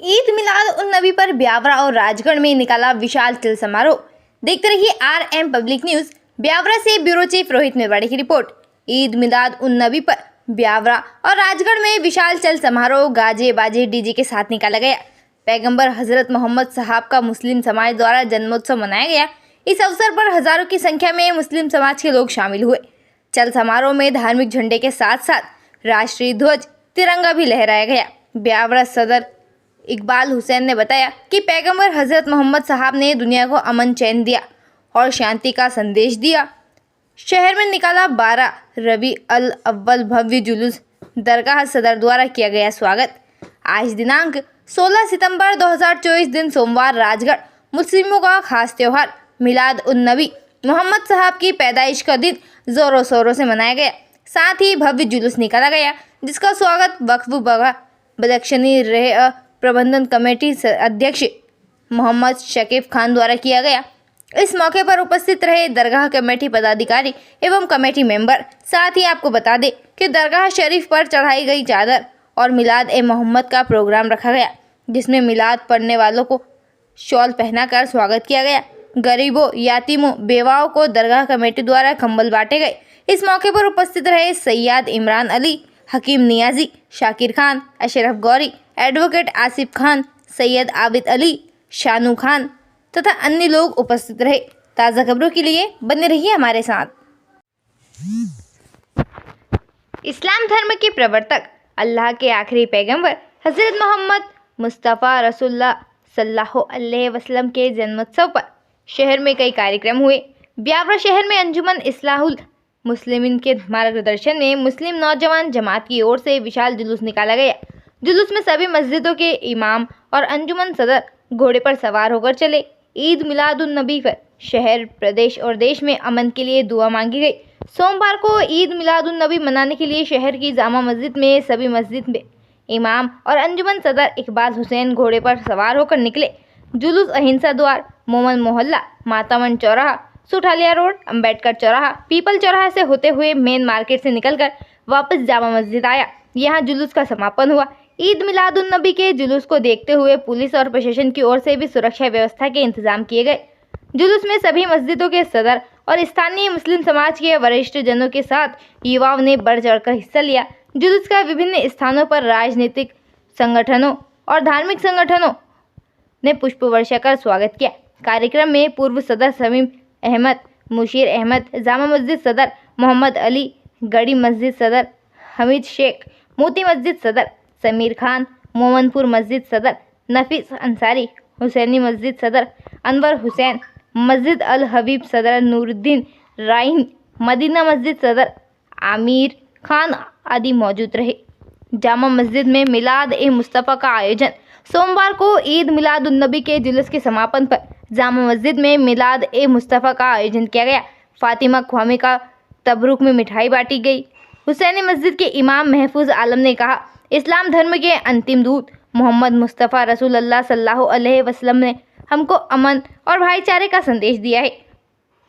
ईद मिलाद उन नबी पर ब्यावरा और राजगढ़ में निकाला विशाल तिल समारोह। देखते रहिए RM पब्लिक न्यूज। ब्यावरा से ब्यूरो चीफ रोहित मेवाड़ी की रिपोर्ट। ईद मिलाद उन नबी पर ब्यावरा और राजगढ़ में विशाल तिल समारोह गाजे बाजे डीजे के साथ निकाला गया। पैगंबर हजरत मोहम्मद साहब का मुस्लिम समाज द्वारा जन्मोत्सव मनाया गया। इस अवसर पर हजारों की संख्या में मुस्लिम समाज के लोग शामिल हुए। चल समारोह में धार्मिक झंडे के साथ साथ राष्ट्रीय ध्वज तिरंगा भी लहराया गया। ब्यावरा सदर इकबाल हुसैन ने बताया कि पैगंबर हजरत मोहम्मद साहब ने दुनिया को अमन चैन दिया और शांति का संदेश दिया। शहर में निकाला 12 रबी अल अव्वल भव्य जुलूस। दरगाह सदर द्वारा किया गया स्वागत। आज दिनांक 16 सितंबर 2024 दिन सोमवार राजगढ़ मुस्लिमों का खास त्यौहार मिलाद उन नबी मोहम्मद साहब की पैदाइश का दिन जोरों शोरों से मनाया गया। साथ ही भव्य जुलूस निकाला गया, जिसका स्वागत वक्फ बदख्शनी रह प्रबंधन कमेटी अध्यक्ष मोहम्मद शकीब खान द्वारा किया गया। इस मौके पर उपस्थित रहे दरगाह कमेटी पदाधिकारी एवं कमेटी मेंबर। साथ ही आपको बता दें कि दरगाह शरीफ पर चढ़ाई गई चादर और मिलाद ए मोहम्मद का प्रोग्राम रखा गया, जिसमें मिलाद पढ़ने वालों को शॉल पहनाकर स्वागत किया गया। गरीबों, यातीमों, बेवाओं को दरगाह कमेटी द्वारा कंबल बांटे गए। इस मौके पर उपस्थित रहे सैयद इमरान अली, हकीम नियाजी, शाकिर खान, अशरफ गौरी, एडवोकेट आसिफ खान, सैयद आबिद अली, शानू खान तथा अन्य लोग उपस्थित रहे। ताज़ा खबरों के लिए बने रहिए हमारे साथ। इस्लाम धर्म के प्रवर्तक अल्लाह के आखिरी पैगंबर हजरत मोहम्मद मुस्तफ़ा रसूलुल्लाह सल्लल्लाहु अलैहि वसल्लम के जन्मोत्सव पर शहर में कई कार्यक्रम हुए। ब्यावरा शहर में अंजुमन इस्लाहुल मुस्लिमीन के मार्गदर्शन में मुस्लिम नौजवान जमात की ओर से विशाल जुलूस निकाला गया। जुलूस में सभी मस्जिदों के इमाम और अंजुमन सदर घोड़े पर सवार होकर चले। ईद मिलादुन नबी पर शहर, प्रदेश और देश में अमन के लिए दुआ मांगी गई। सोमवार को ईद मिलादुन नबी मनाने के लिए शहर की जामा मस्जिद में सभी मस्जिद में इमाम और अंजुमन सदर इकबाल हुसैन घोड़े पर सवार होकर निकले। जुलूस अहिंसा द्वार, मोमन मोहल्ला, मातावन चौराहा, सुठालिया रोड, अंबेडकर चौराहा, पीपल चौराहा से होते हुए मेन मार्केट से निकलकर वापस जामा मस्जिद आया। यहाँ जुलूस का समापन हुआ। ईद मिलादुन नबी के जुलूस को देखते हुए पुलिस और प्रशासन की ओर से भी सुरक्षा व्यवस्था के इंतजाम किए गए। जुलूस में सभी मस्जिदों के सदर और स्थानीय मुस्लिम समाज के वरिष्ठ जनों के साथ युवाओं ने बढ़ चढ़कर हिस्सा लिया। जुलूस का विभिन्न स्थानों पर राजनीतिक संगठनों और धार्मिक संगठनों ने पुष्प वर्षा कर स्वागत किया। कार्यक्रम में पूर्व सदर समीम अहमद, मुशीर अहमद, जामा मस्जिद सदर मोहम्मद अली, गड़ी मस्जिद सदर हमीद शेख, मोती मस्जिद सदर समीर खान, मोमनपुर मस्जिद सदर नफीस अंसारी, हुसैनी मस्जिद सदर अनवर हुसैन, मस्जिद अल हबीब सदर नूरुद्दीन राइन, मदीना मस्जिद सदर आमिर खान आदि मौजूद रहे। जामा मस्जिद में मिलाद ए मुस्तफ़ा का आयोजन। सोमवार को ईद मिलादुन नबी के जुलूस के समापन पर जामा मस्जिद में मिलाद ए मुस्तफ़ा का आयोजन किया गया। फातिमा ख्वामी का तबरुक में मिठाई बांटी गई। हुसैनी मस्जिद के इमाम महफूज आलम ने कहा, इस्लाम धर्म के अंतिम दूत मोहम्मद मुस्तफ़ा रसूलुल्लाह सल्लल्लाहु अलैहि वसल्लम ने हमको अमन और भाईचारे का संदेश दिया है।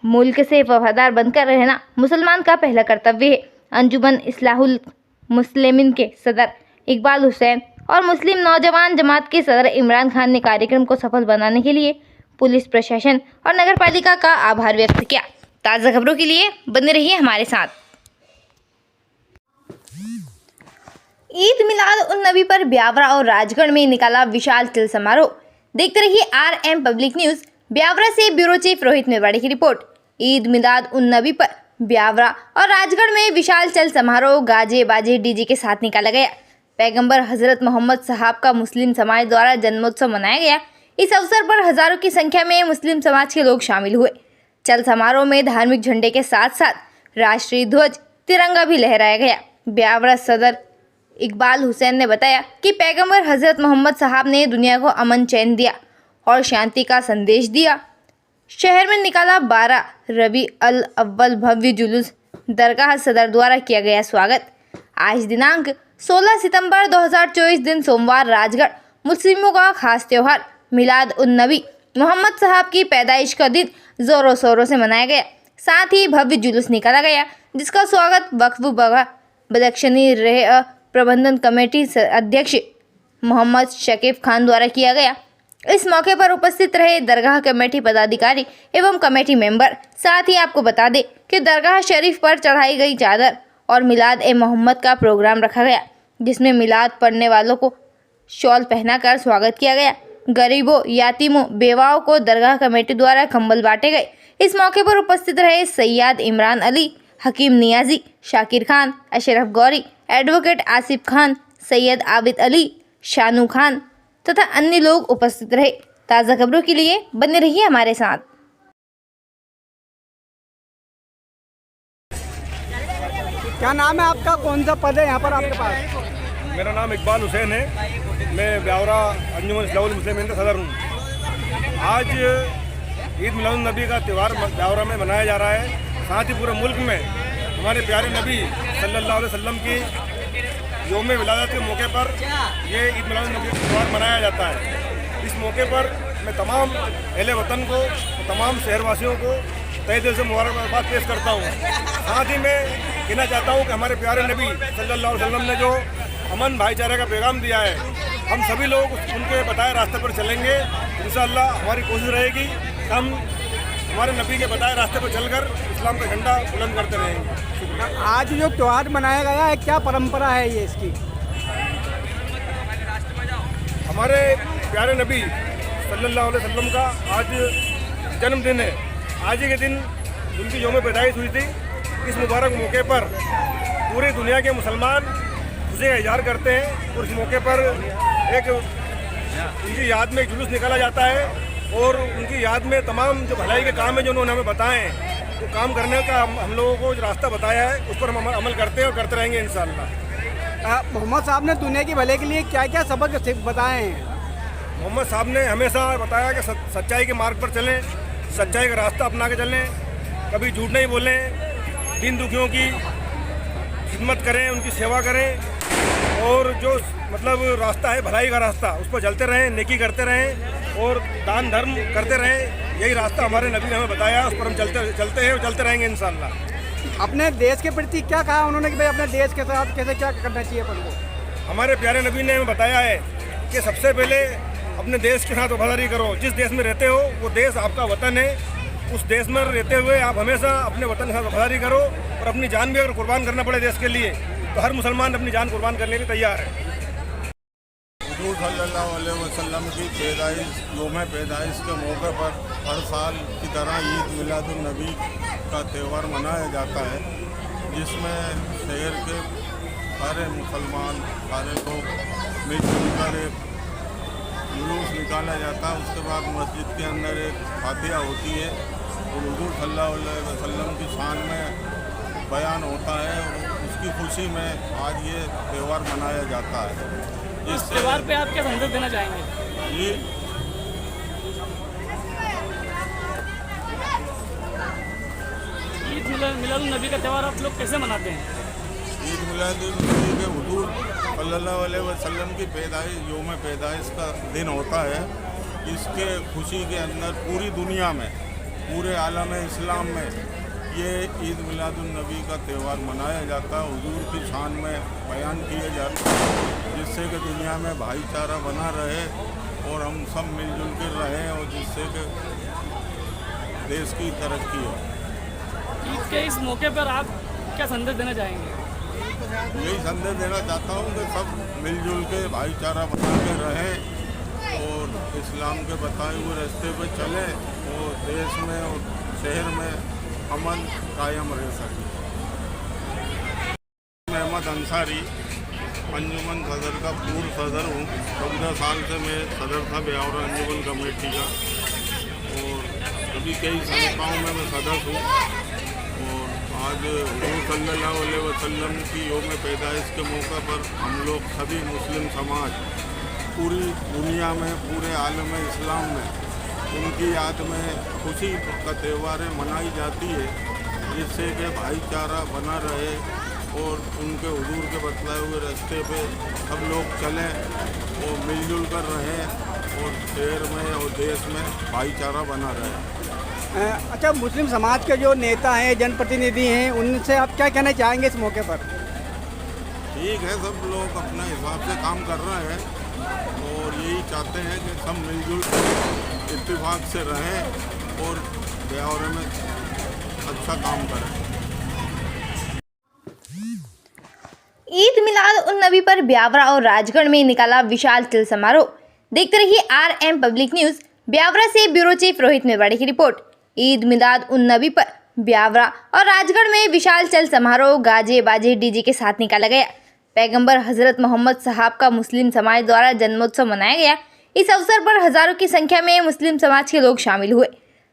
मुल्क से वफादार बनकर रहना मुसलमान का पहला कर्तव्य है। अंजुमन इस्लाहुल मुस्लिमीन के सदर इकबाल हुसैन और मुस्लिम नौजवान जमात के सदर इमरान खान ने कार्यक्रम को सफल बनाने के लिए पुलिस प्रशासन और नगरपालिका का आभार व्यक्त किया। ताज़ा खबरों के लिए बने रहिए हमारे साथ। ईद मिलाद उन नबी पर ब्यावरा और राजगढ़ में निकाला विशाल तिल समारोह। देखते रहिए RM पब्लिक न्यूज। ब्यावरा से ब्यूरो चीफ रोहित मेवाड़ी की रिपोर्ट। ईद मिलाद उन नबी पर ब्यावरा और राजगढ़ में विशाल तिल समारोह गाजे बाजे डीजे के साथ निकाला गया। पैगंबर हजरत मोहम्मद साहब का मुस्लिम समाज द्वारा जन्मोत्सव मनाया गया। इस अवसर पर हजारों की संख्या में मुस्लिम समाज के लोग शामिल हुए। चल समारोह में धार्मिक झंडे के साथ साथ राष्ट्रीय ध्वज तिरंगा भी लहराया गया। ब्यावरा सदर इकबाल हुसैन ने बताया कि पैगंबर हजरत मोहम्मद साहब ने दुनिया को अमन चैन दिया और शांति का संदेश दिया। शहर में निकाला 12 रबी अल अव्वल भव्य जुलूस। दरगाह सदर द्वारा किया गया स्वागत। आज दिनांक 16 सितंबर 2024 दिन सोमवार राजगढ़ मुस्लिमों का खास त्यौहार मिलाद उन नबी मोहम्मद साहब की पैदाइश का दिन जोरों शोरों से मनाया गया। साथ ही भव्य जुलूस निकाला गया, जिसका स्वागत वक्फ बदख्शनी रह प्रबंधन कमेटी अध्यक्ष मोहम्मद शकीब खान द्वारा किया गया। इस मौके पर उपस्थित रहे दरगाह कमेटी पदाधिकारी एवं कमेटी मेंबर। साथ ही आपको बता दें कि दरगाह शरीफ पर चढ़ाई गई चादर और मिलाद ए मोहम्मद का प्रोग्राम रखा गया, जिसमें मिलाद पढ़ने वालों को शॉल पहनाकर स्वागत किया गया। गरीबों, यातीमों, बेवाओं को दरगाह कमेटी द्वारा कंबल बांटे गए। इस मौके पर उपस्थित रहे सैयद इमरान अली, हकीम नियाजी, शाकिर खान, अशरफ गौरी, एडवोकेट आसिफ खान, सैयद आबिद अली, शानू खान तथा अन्य लोग उपस्थित रहे। ताज़ा खबरों के लिए बने रहिए हमारे साथ। क्या नाम है आपका, कौन सा पद है यहाँ पर आपके पास? मेरा नाम इकबाल हुसैन है। मैं ब्यावरा अंजुमन इस्लाहुल मुस्लिमीन का सदर हूँ। आज ईद मिलादुन नबी का त्यौहार ब्यावरा में मनाया जा रहा है। साथ ही पूरे मुल्क में हमारे प्यारे नबी सल्लल्लाहु अलैहि वसल्लम की यौम विलादत के मौके पर ये ईद मिलादुन नबी का त्यौहार मनाया जाता है। इस मौके पर मैं तमाम अहले वतन को, तमाम शहरवासियों को तहे दिल से मुबारकबाद पेश करता हूँ। साथ ही मैं कहना चाहता हूँ कि हमारे प्यारे नबी सल्लल्लाहु अलैहि वसल्लम ने जो अमन भाईचारे का पैगाम दिया है, हम सभी लोग उनके बताए रास्ते पर चलेंगे। इंशाअल्लाह हमारी कोशिश रहेगी कि हम हमारे नबी के बताए रास्ते पर चलकर इस्लाम का झंडा बुलंद करते रहेंगे। आज जो त्यौहार मनाया गया है, क्या परंपरा है ये इसकी? हमारे प्यारे नबी सल्लल्लाहु अलैहि वसल्लम का आज जन्मदिन है। आज ही के दिन उनकी यौम पैदाइश हुई थी। इस मुबारक मौके पर पूरी दुनिया के मुसलमान खुशी का इजहार करते हैं और इस मौके पर एक उनकी याद में एक जुलूस निकाला जाता है और उनकी याद में तमाम जो भलाई के काम है जो उन्होंने हमें बताए हैं, तो काम करने का हम लोगों को जो रास्ता बताया है उस पर हम अमल करते हैं और करते रहेंगे इंशाअल्लाह। मोहम्मद साहब ने दुनिया की भले के लिए क्या क्या सबक बताए हैं? मोहम्मद साहब ने हमेशा बताया कि सच्चाई के मार्ग पर चलें, सच्चाई का रास्ता अपना के चलें, कभी झूठ नहीं बोलें, दीन दुखियों की खिदमत करें, उनकी सेवा करें और जो मतलब रास्ता है भलाई का रास्ता, उस पर चलते रहें, नेकी करते रहें और दान धर्म करते रहें। यही रास्ता हमारे नबी ने हमें बताया, उस पर हम चलते हैं और चलते रहेंगे इंशाअल्लाह। अपने देश के प्रति क्या कहा उन्होंने कि भाई अपने देश के साथ कैसे क्या करना चाहिए अपन को? हमारे प्यारे नबी ने हमें बताया है कि सबसे पहले अपने देश के साथ वफादारी करो। जिस देश में रहते हो वो देश आपका वतन है। उस देश में रहते हुए आप हमेशा अपने वतन के साथ वफादारी करो और अपनी जान भी अगर कुर्बान करना पड़े देश के लिए तो हर मुसलमान अपनी जान कुर्बान करने के लिए तैयार है। हुजूर सल्लल्लाहु अलैहि वसल्लम की पैदाइश, यौम पैदाइश के मौके पर हर साल की तरह ईद मिलादुन नबी का त्यौहार मनाया जाता है, जिसमें शहर के सारे मुसलमान, सारे लोग मिलजुल कर एक जुलूस निकाला जाता है। उसके बाद मस्जिद के अंदर एक फातिहा होती है और हुजूर सल्लल्लाहु अलैहि वसल्लम की शान में बयान होता है और उसकी खुशी में आज ये त्यौहार मनाया जाता है। इस त्यौहार पे आप क्या संदेश देना चाहेंगे? ये ईद मिलादुन नबी का त्यौहार आप लोग कैसे मनाते हैं? ईद मिलादुन नबी के हुजूर सल्लल्लाहु अलैहि वसल्लम की पैदाइश, यौम पैदाइश का दिन होता है। इसके खुशी के अंदर पूरी दुनिया में, पूरे आलम इस्लाम में ये ईद मिलादुन नबी का त्यौहार मनाया जाता है। हुजूर की शान में बयान किए जाते हैं, जिससे कि दुनिया में भाईचारा बना रहे और हम सब मिलजुल कर रहें और जिससे कि देश की तरक्की हो। ईद के इस मौके पर आप क्या संदेश देना चाहेंगे? यही संदेश देना चाहता हूँ कि सब मिलजुल के भाईचारा बना के रहें और इस्लाम के बताए हुए रास्ते पर चलें और देश में और शहर में अमन कायम रह सके। अहमद अंसारी, अंजुमन सदर का पूर्व सदर हूँ। 14 साल से मैं सदर था ब्यावरा अंजुमन कमेटी का और अभी कई संस्थाओं में मैं सदस्य हूँ। और आज हुजूर सल्लल्लाहु अलैहि वसल्लम की यौम पैदाइश के मौके पर हम लोग सभी मुस्लिम समाज पूरी दुनिया में, पूरे आलम इस्लाम में उनकी याद में खुशी का त्यौहार मनाई जाती है, जिससे कि भाईचारा बना रहे और उनके हुजूर के बतलाए हुए रास्ते पे सब लोग चलें और मिलजुल कर रहें और शहर में और देश में भाईचारा बना रहे। अच्छा, मुस्लिम समाज के जो नेता हैं, जनप्रतिनिधि हैं, उनसे आप क्या कहना चाहेंगे इस मौके पर? ठीक है, सब लोग अपने हिसाब से काम कर रहे हैं और यही चाहते हैं कि सब मिलजुल इत्तेफाक से रहें और ब्यावरा में अच्छा काम करें। ईद मिलाद उन नबी पर ब्यावरा और राजगढ़ में निकाला विशाल तिल समारोह। देखते रहिए RM पब्लिक न्यूज। ब्यावरा से ब्यूरो चीफ रोहित मेवाड़ी की रिपोर्ट। ईद मिलाद उन नबी पर ब्यावरा और राजगढ़ में विशाल तिल समारोह गाजे बाजे डीजे के साथ निकाला गया। पैगंबर हजरत मोहम्मद साहब का मुस्लिम समाज द्वारा जन्मोत्सव मनाया गया। इस अवसर पर हजारों की संख्या में मुस्लिम समाज के लोग शामिल हुए।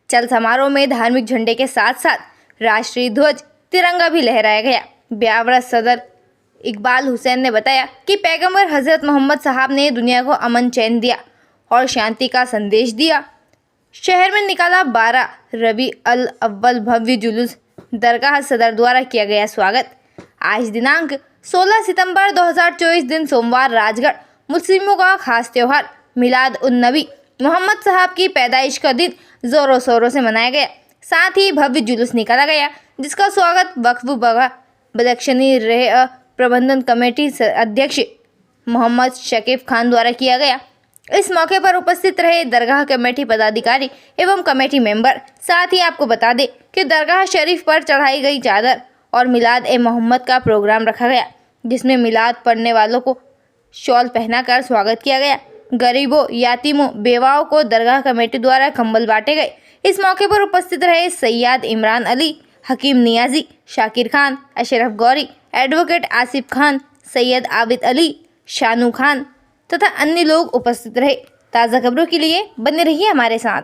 चल समारोह में धार्मिक झंडे के साथ साथ राष्ट्रीय ध्वज तिरंगा भी लहराया गया। ब्यावरा सदर इकबाल हुसैन ने बताया कि पैगंबर हजरत मोहम्मद साहब ने दुनिया को अमन चैन दिया और शांति का संदेश दिया। शहर में निकाला 12 रबी अल अव्वल भव्य जुलूस। दरगाह सदर द्वारा किया गया स्वागत। आज दिनांक 16 सितंबर 2024 दिन सोमवार राजगढ़ मुस्लिमों का खास त्यौहार मिलाद उन नबी मोहम्मद साहब की पैदाइश का दिन जोरों शोरों से मनाया गया। साथ ही भव्य जुलूस निकाला गया, जिसका स्वागत वक्फ बगा बदख्शनी रह प्रबंधन कमेटी अध्यक्ष मोहम्मद शकीफ खान द्वारा किया गया। इस मौके पर उपस्थित रहे दरगाह कमेटी पदाधिकारी एवं कमेटी मेंबर। साथ ही आपको बता दें कि दरगाह शरीफ पर चढ़ाई गई चादर और मिलाद ए मोहम्मद का प्रोग्राम रखा गया, जिसमें मिलाद पढ़ने वालों को शॉल पहनाकर स्वागत किया गया। गरीबों, यातीमों, बेवाओं को दरगाह कमेटी द्वारा कंबल बांटे गए। इस मौके पर उपस्थित रहे सैयद इमरान अली, हकीम नियाजी, शाकिर खान, अशरफ गौरी, एडवोकेट आसिफ खान, सैयद आबिद अली, शानू खान तथा अन्य लोग उपस्थित रहे। ताज़ा खबरों के लिए बने रहिए हमारे साथ।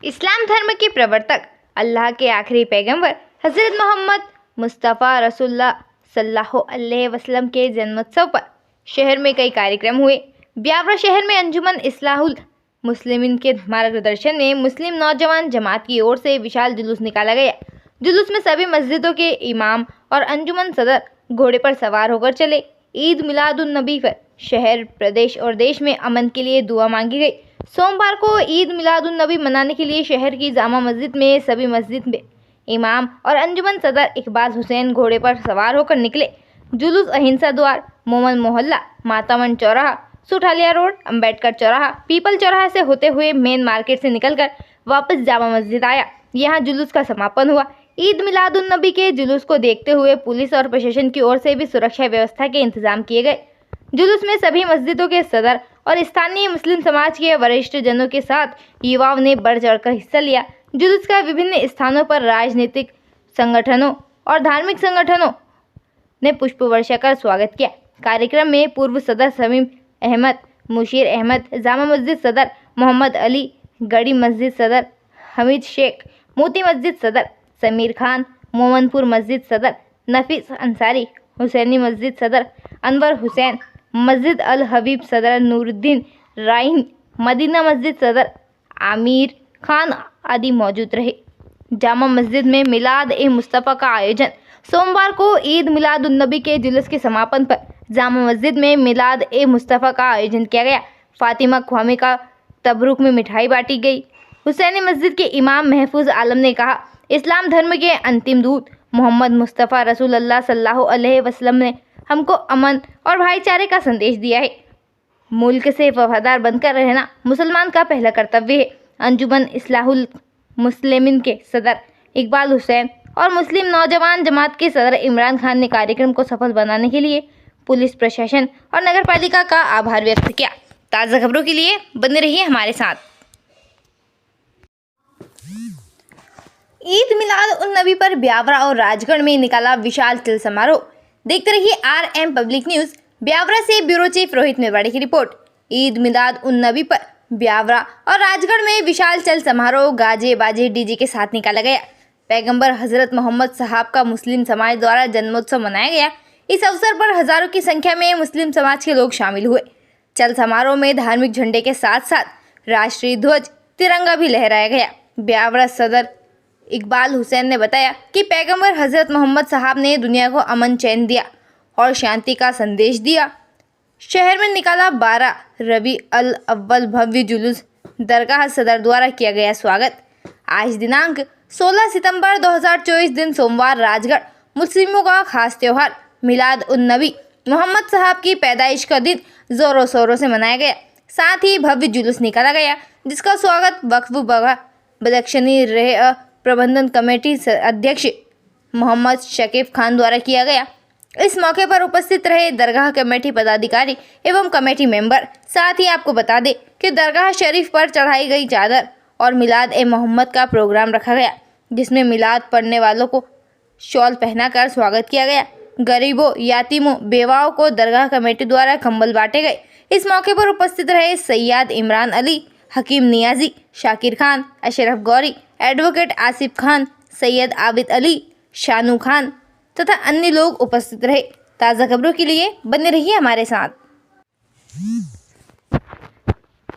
इस्लाम धर्म के प्रवर्तक अल्लाह के आखिरी पैगंबर हज़रत मोहम्मद मुस्तफ़ा रसूलुल्लाह सल्लल्लाहु अलैहि वसल्लम के जन्मोत्सव पर शहर में कई कार्यक्रम हुए। ब्यावरा शहर में अंजुमन इस्लाहुल मुस्लिमीन के मार्गदर्शन में मुस्लिम नौजवान जमात की ओर से विशाल जुलूस निकाला गया। जुलूस में सभी मस्जिदों के इमाम और अंजुमन सदर घोड़े पर सवार होकर चले। ईद मिलादुन नबी पर शहर, प्रदेश और देश में अमन के लिए दुआ मांगी गई। सोमवार को ईद मिलादुन नबी मनाने के लिए शहर की जामा मस्जिद में सभी मस्जिद में इमाम और अंजुमन सदर इकबाल हुसैन घोड़े पर सवार होकर निकले। जुलूस अहिंसा द्वार, मोमन मोहल्ला, मातावन चौराहा, सुठालिया रोड, अंबेडकर चौराहा, पीपल चौराहा से होते हुए मेन मार्केट से निकलकर वापस जामा मस्जिद आया। यहाँ जुलूस का समापन हुआ। ईद मिलादुन नबी के जुलूस को देखते हुए पुलिस और प्रशासन की ओर से भी सुरक्षा व्यवस्था के इंतजाम किए गए। जुलूस में सभी मस्जिदों के सदर और स्थानीय मुस्लिम समाज के वरिष्ठ जनों के साथ युवाओं ने बढ़ चढ़कर हिस्सा लिया। जुलूस का विभिन्न स्थानों पर राजनीतिक संगठनों और धार्मिक संगठनों ने पुष्प वर्षा कर स्वागत किया। कार्यक्रम में पूर्व सदर समीम अहमद, मुशीर अहमद, जामा मस्जिद सदर मोहम्मद अली, गड़ी मस्जिद सदर हमीद शेख, मोती मस्जिद सदर समीर खान, मोमनपुर मस्जिद सदर नफीस अंसारी, हुसैनी मस्जिद सदर अनवर हुसैन, मस्जिद अल हबीब सदर नूरुद्दीन राइन, मदीना मस्जिद सदर आमिर खान आदि मौजूद रहे। जामा मस्जिद में मिलाद ए मुस्तफ़ा का आयोजन। सोमवार को ईद मिलादुन नबी के जुलूस के समापन पर जामा मस्जिद में मिलाद ए मुस्तफ़ा का आयोजन किया गया। फातिमा ख्वामी का तबरुक में मिठाई बांटी गई। हुसैनी मस्जिद के इमाम महफूज आलम ने कहा, इस्लाम धर्म के अंतिम दूत मोहम्मद मुस्तफ़ा रसूलुल्लाह सल्लल्लाहु अलैहि वसल्लम ने हमको अमन और भाईचारे का संदेश दिया है। मुल्क से वफादार बनकर रहना मुसलमान का पहला कर्तव्य है। अंजुमन इस्लाहुल मुस्लिमीन के सदर इकबाल हुसैन और मुस्लिम नौजवान जमात के सदर इमरान खान ने कार्यक्रम को सफल बनाने के लिए पुलिस प्रशासन और नगरपालिका का आभार व्यक्त किया। ताज़ा खबरों के लिए बने रहिए हमारे साथ। ईद मिलाद उन नबी पर ब्यावरा और राजगढ़ में निकाला विशाल तिल समारोह। देखते रहिए RM पब्लिक न्यूज। ब्यावरा से ब्यूरो चीफ रोहित मेवाड़ी की रिपोर्ट। ईद मिलाद उन नबी पर ब्यावरा और राजगढ़ में विशाल तिल समारोह गाजे बाजे डीजे के साथ निकाला गया। पैगंबर हजरत मोहम्मद साहब का मुस्लिम समाज द्वारा जन्मोत्सव मनाया गया। इस अवसर पर हजारों की संख्या में मुस्लिम समाज के लोग शामिल हुए। चल समारोह में धार्मिक झंडे के साथ साथ राष्ट्रीय ध्वज तिरंगा भी लहराया गया। ब्यावरा सदर इकबाल हुसैन ने बताया कि पैगंबर हजरत मोहम्मद साहब ने दुनिया को अमन चैन दिया और शांति का संदेश दिया। शहर में निकाला 12 रबी अल अव्वल भव्य जुलूस। दरगाह सदर द्वारा किया गया स्वागत। आज दिनांक 16 सितंबर 2024 दिन सोमवार राजगढ़ मुस्लिमों का खास त्यौहार मिलाद उन नबी मोहम्मद साहब की पैदाइश का दिन ज़ोरों शोरों से मनाया गया। साथ ही भव्य जुलूस निकाला गया, जिसका स्वागत वक्फ बगा बदख्शनी रहे प्रबंधन कमेटी अध्यक्ष मोहम्मद शकीब खान द्वारा किया गया। इस मौके पर उपस्थित रहे दरगाह कमेटी पदाधिकारी एवं कमेटी मेंबर। साथ ही आपको बता दें कि दरगाह शरीफ पर चढ़ाई गई चादर और मिलाद ए मोहम्मद का प्रोग्राम रखा गया, जिसमें मिलाद पढ़ने वालों को शॉल पहनाकर स्वागत किया गया। गरीबों, यातीमों, बेवाओं को दरगाह कमेटी द्वारा कंबल बांटे गए। इस मौके पर उपस्थित रहे सैयद इमरान अली, हकीम नियाजी, शाकिर खान, अशरफ गौरी, एडवोकेट आसिफ खान, सैयद आबिद अली, शानू खान तथा अन्य लोग उपस्थित रहे। ताज़ा खबरों के लिए बने रहिए हमारे साथ।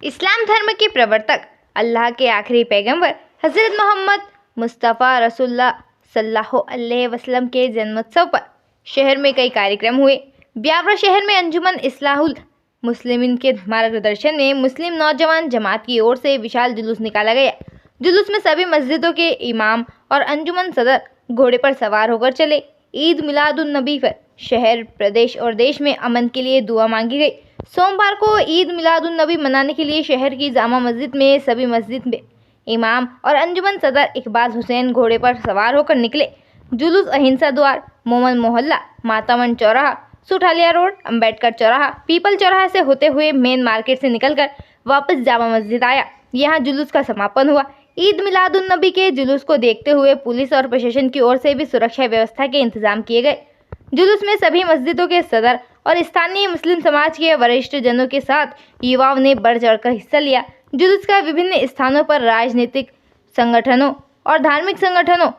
इस्लाम धर्म के प्रवर्तक, अल्लाह के आखिरी पैगंबर हज़रत मोहम्मद मुस्तफ़ा रसूलुल्लाह सल्लल्लाहु अलैहि वसल्लम के जन्मोत्सव पर शहर में कई कार्यक्रम हुए। ब्यावरा शहर में अंजुमन इस्लाहुल मुस्लिमीन के मार्गदर्शन में मुस्लिम नौजवान जमात की ओर से विशाल जुलूस निकाला गया। जुलूस में सभी मस्जिदों के इमाम और अंजुमन सदर घोड़े पर सवार होकर चले। ईद मिलादुन नबी पर शहर, प्रदेश और देश में अमन के लिए दुआ मांगी गई। सोमवार को ईद मिलादुन नबी मनाने के लिए शहर की जामा मस्जिद में सभी मस्जिद में इमाम और अंजुमन सदर इकबाल हुसैन घोड़े पर सवार होकर निकले। जुलूस अहिंसा द्वार, मोमन मोहल्ला, मातावन चौराहा, सुठालिया रोड, अंबेडकर चौराहा, पीपल चौराहा से होते हुए मेन मार्केट से निकलकर वापस जामा मस्जिद आया। यहाँ जुलूस का समापन हुआ। ईद मिलादुन नबी के जुलूस को देखते हुए पुलिस और प्रशासन की ओर से भी सुरक्षा व्यवस्था के इंतजाम किए गए। जुलूस में सभी मस्जिदों के सदर और स्थानीय मुस्लिम समाज के वरिष्ठ जनों के साथ युवाओं ने बढ़ चढ़कर हिस्सा लिया। जुलूस का विभिन्न स्थानों पर राजनीतिक संगठनों और धार्मिक संगठनों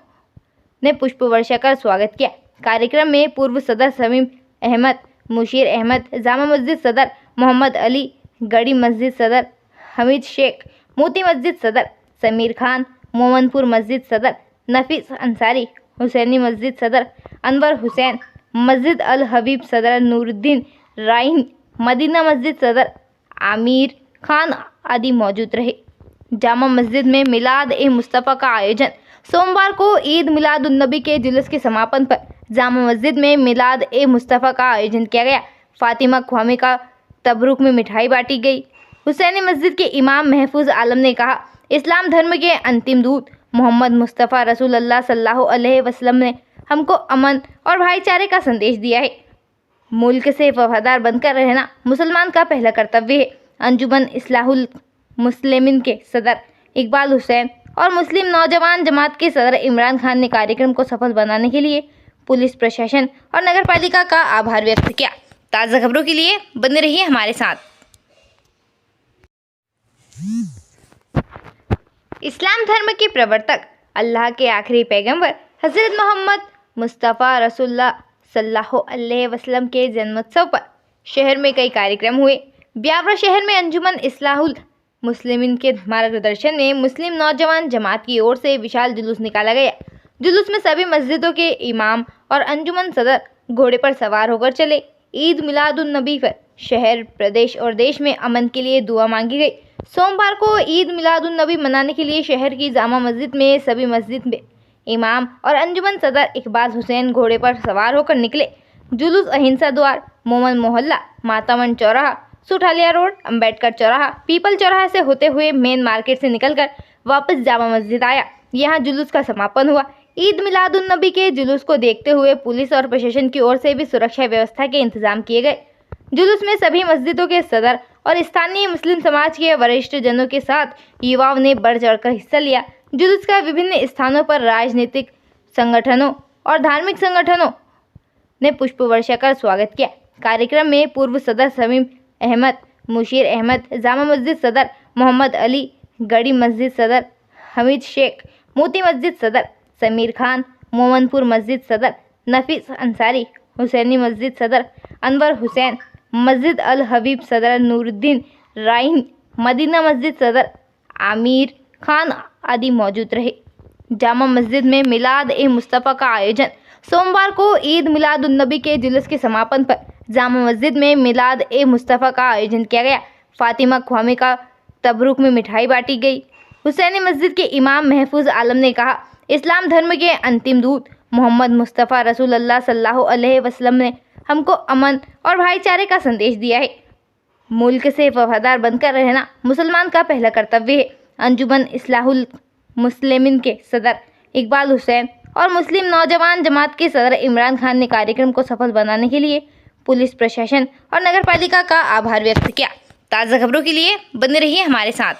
ने पुष्प वर्षा कर स्वागत किया। कार्यक्रम में पूर्व सदर समीम अहमद, मुशीर अहमद, जामा मस्जिद सदर मोहम्मद अली, गड़ी मस्जिद सदर हमीद शेख, मोती मस्जिद सदर समीर खान, मोमनपुर मस्जिद सदर नफीस अंसारी, हुसैनी मस्जिद सदर अनवर हुसैन, मस्जिद अल हबीब सदर नूरुद्दीन राइन, मदीना मस्जिद सदर आमिर खान आदि मौजूद रहे। जामा मस्जिद में मिलाद ए मुस्तफ़ा का आयोजन। सोमवार को ईद मिलादुन नबी के जुलूस के समापन पर जामा मस्जिद में मिलाद ए मुस्तफ़ा का आयोजन किया गया। फातिमा ख्वामी का तबरुक में मिठाई बांटी गई। हुसैनी मस्जिद के इमाम महफूज आलम ने कहा, इस्लाम धर्म के अंतिम दूत मोहम्मद मुस्तफ़ा रसूलुल्लाह सल्लल्लाहु अलैहि वसल्लम ने हमको अमन और भाईचारे का संदेश दिया है। मुल्क से वफादार बनकर रहना मुसलमान का पहला कर्तव्य है। अंजुमन इस्लाहुल मुस्लिमीन के सदर इकबाल हुसैन और मुस्लिम नौजवान जमात के सदर इमरान खान ने कार्यक्रम को सफल बनाने के लिए पुलिस प्रशासन और नगरपालिका का आभार व्यक्त किया। ताज़ा खबरों के लिए बने रहिए हमारे साथ। इस्लाम धर्म के प्रवर्तक, अल्लाह के आखिरी पैगंबर हज़रत मोहम्मद मुस्तफ़ा रसूलुल्लाह सल्लल्लाहु अलैहि वसल्लम के जन्मोत्सव पर शहर में कई कार्यक्रम हुए। ब्यावरा शहर में अंजुमन इस्लाहुल मुस्लिमीन के मार्गदर्शन में मुस्लिम नौजवान जमात की ओर से विशाल जुलूस निकाला गया। जुलूस में सभी मस्जिदों के इमाम और अंजुमन सदर घोड़े पर सवार होकर चले। ईद मिलादुन नबी पर शहर, प्रदेश और देश में अमन के लिए दुआ मांगी गई। सोमवार को ईद मिलादुन नबी मनाने के लिए शहर की जामा मस्जिद में सभी मस्जिद में इमाम और अंजुमन सदर इकबाल हुसैन घोड़े पर सवार होकर निकले। जुलूस अहिंसा द्वार, मोमन मोहल्ला, मातावन चौराहा, सुठालिया रोड, अंबेडकर चौराहा, पीपल चौराहा से होते हुए मेन मार्केट से निकलकर वापस जामा मस्जिद आया। यहाँ जुलूस का समापन हुआ। ईद मिलादुन नबी के जुलूस को देखते हुए पुलिस और प्रशासन की ओर से भी सुरक्षा व्यवस्था के इंतजाम किए गए। जुलूस में सभी मस्जिदों के सदर और स्थानीय मुस्लिम समाज के वरिष्ठ जनों के साथ युवाओं ने बढ़ चढ़कर हिस्सा लिया। जुलूस का विभिन्न स्थानों पर राजनीतिक संगठनों और धार्मिक संगठनों ने पुष्प वर्षा कर स्वागत किया। कार्यक्रम में पूर्व सदर समीम अहमद, मुशीर अहमद, जामा मस्जिद सदर मोहम्मद अली, गड़ी मस्जिद सदर हमीद शेख, मोती मस्जिद सदर समीर खान, मोमनपुर मस्जिद सदर नफीस अंसारी, हुसैनी मस्जिद सदर अनवर हुसैन, मस्जिद अल हबीब सदर नूरुद्दीन राइन, मदीना मस्जिद सदर आमिर खान आदि मौजूद रहे। जामा मस्जिद में मिलाद ए मुस्तफ़ा का आयोजन। सोमवार को ईद मिलादुन नबी के जुलूस के समापन पर जामा मस्जिद में मिलाद ए मुस्तफ़ा का आयोजन किया गया। फातिमा ख्वामी का तबरुक में मिठाई बांटी गई। हुसैनी मस्जिद के इमाम महफूज आलम ने कहा, इस्लाम धर्म के अंतिम दूत मोहम्मद मुस्तफ़ा रसूलुल्लाह सल्लल्लाहु अलैहि वसल्लम ने हमको अमन और भाईचारे का संदेश दिया है। मुल्क से वफादार बनकर रहना मुसलमान का पहला कर्तव्य है। अंजुमन इस्लाहुल मुस्लिमीन के सदर इकबाल हुसैन और मुस्लिम नौजवान जमात के सदर इमरान खान ने कार्यक्रम को सफल बनाने के लिए पुलिस प्रशासन और नगर पालिका का आभार व्यक्त किया। ताज़ा खबरों के लिए बने रहिए हमारे साथ।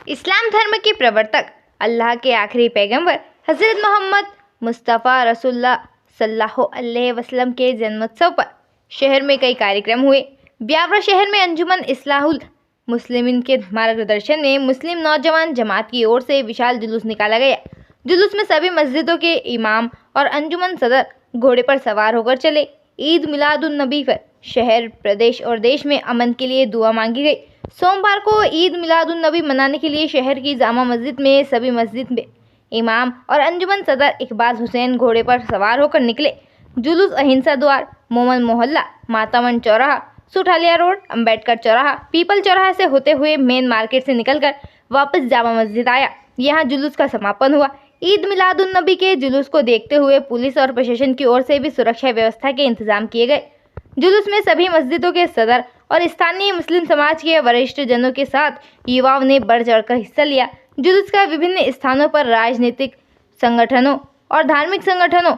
इस्लाम धर्म के प्रवर्तक अल्लाह के आखिरी पैगंबर हज़रत मोहम्मद मुस्तफ़ा रसूलुल्लाह सल्लल्लाहु अलैहि वसल्लम के जन्मोत्सव पर शहर में कई कार्यक्रम हुए। ब्यावरा शहर में अंजुमन इस्लाहुल मुस्लिमीन के मार्गदर्शन में मुस्लिम नौजवान जमात की ओर से विशाल जुलूस निकाला गया। जुलूस में सभी मस्जिदों के इमाम और अंजुमन सदर घोड़े पर सवार होकर चले। ईद मिलादुन नबी पर शहर, प्रदेश और देश में अमन के लिए दुआ मांगी गई। सोमवार को ईद मिलादुन नबी मनाने के लिए शहर की जामा मस्जिद में सभी मस्जिद में इमाम और अंजुमन सदर इकबाल हुसैन घोड़े पर सवार होकर निकले। जुलूस अहिंसा द्वार, मोमन मोहल्ला, मातावन चौराहा, सुठालिया रोड, अंबेडकर चौराहा, पीपल चौराहा से होते हुए मेन मार्केट से निकलकर वापस जामा मस्जिद आया। यहाँ जुलूस का समापन हुआ। ईद मिलादुन नबी के जुलूस को देखते हुए पुलिस और प्रशासन की ओर से भी सुरक्षा व्यवस्था के इंतजाम किए गए। जुलूस में सभी मस्जिदों के सदर और स्थानीय मुस्लिम समाज के वरिष्ठ जनों के साथ युवाओं ने बढ़ चढ़कर हिस्सा लिया। जुलूस का विभिन्न स्थानों पर राजनीतिक संगठनों और धार्मिक संगठनों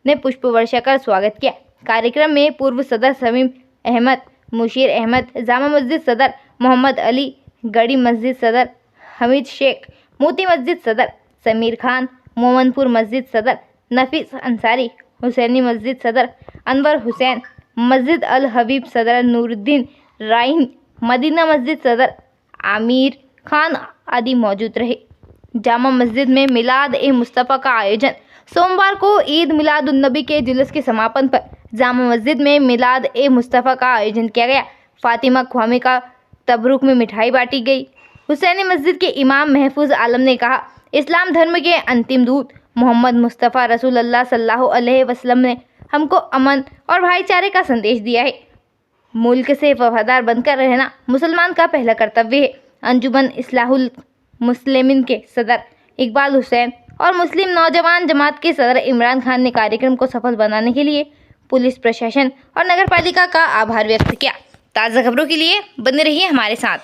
ने पुष्प वर्षा कर स्वागत किया। कार्यक्रम में पूर्व सदर समीम अहमद, मुशीर अहमद, जामा मस्जिद सदर मोहम्मद अली, गड़ी मस्जिद सदर हमीद शेख, मोती मस्जिद सदर समीर खान, मोमनपुर मस्जिद सदर नफीस अंसारी, हुसैनी मस्जिद सदर अनवर हुसैन, मस्जिद अल हबीब सदर नूरुद्दीन राइन, मदीना मस्जिद सदर आमिर खान आदि मौजूद रहे। जामा मस्जिद में मिलाद ए मुस्तफ़ा का आयोजन। सोमवार को ईद मिलादुन नबी के जुलूस के समापन पर जामा मस्जिद में मिलाद ए मुस्तफ़ा का आयोजन किया गया। फातिमा ख्वामी का तबरुक में मिठाई बांटी गई। हुसैनी मस्जिद के इमाम महफूज आलम ने कहा, इस्लाम धर्म के अंतिम दूत मोहम्मद मुस्तफ़ा रसूलुल्लाह सल्लल्लाहु अलैहि वसल्लम ने हमको अमन और भाईचारे का संदेश दिया है। मुल्क से वफादार बनकर रहना मुसलमान का पहला कर्तव्य है। अंजुमन इस्लाहुल मुस्लिमीन के सदर इकबाल हुसैन और मुस्लिम नौजवान जमात के सदर इमरान खान ने कार्यक्रम को सफल बनाने के लिए पुलिस प्रशासन और नगर पालिका का आभार व्यक्त किया। ताज़ा खबरों के लिए बने रहिए हमारे साथ।